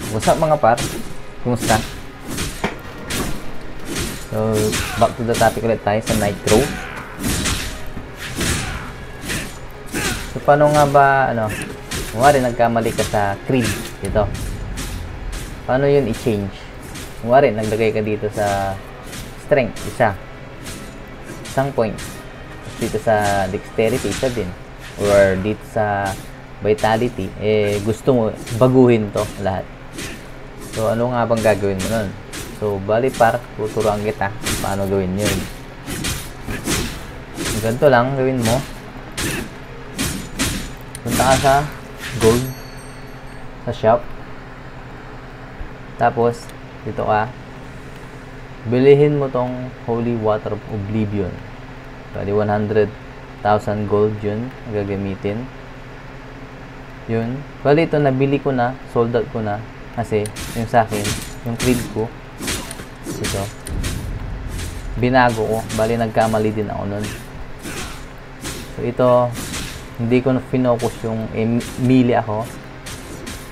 What's up mga par? Kumusta? So, back to the topic ulit tayo sa Nitro. So, paano nga ba, kunwari nagkamali ka sa Creed, dito. Paano yun i-change? Kunwari, naglagay ka dito sa Strength, isang point. Dito sa Dexterity, isa din. Or dito sa Vitality, gusto mo baguhin to lahat. So, ano nga bang gagawin mo nun? So, bali par, tuturuan kita paano gawin yun. Ganito lang gawin mo. Punta ka sa gold, sa shop. Tapos, dito ka. Bilihin mo tong Holy Water of Oblivion. Bali, 100,000 gold yun ang gagamitin. Yun. Bali, ito nabili ko na, sold out ko na. Kasi, yung sa akin, yung creed ko, ito, binago ko. Bali, nagkamali din ako nun. So, ito, hindi ko na finocus yung melee ako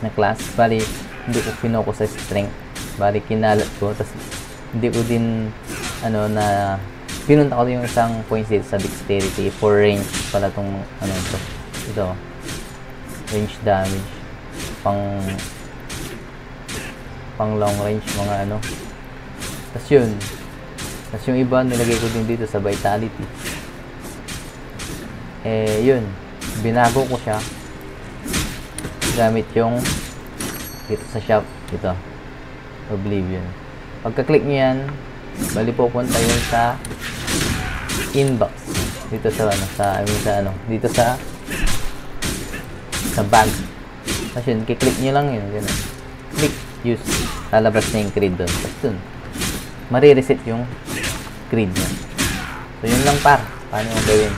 na class. Bali, hindi ko finocus sa strength. Bali, kinalat ko. Tapos, hindi ko din, na pinunta ko yung isang points dito sa dexterity for range pala tong, ito, range damage. Pang long range mga tas yung iba nilagay ko din dito sa vitality. Yun, binago ko siya gamit yung dito sa shop, dito Oblivion. Pagka-click nyo yan, bali pupunta yun sa inbox dito sa dito sa bag. Kasi yun, kiklik nyo lang yun, ganun. Click, use, lalabas na yung creed doon. Tapos dun, marireset yung creed niya. So, yun lang par. Paano yung gawin?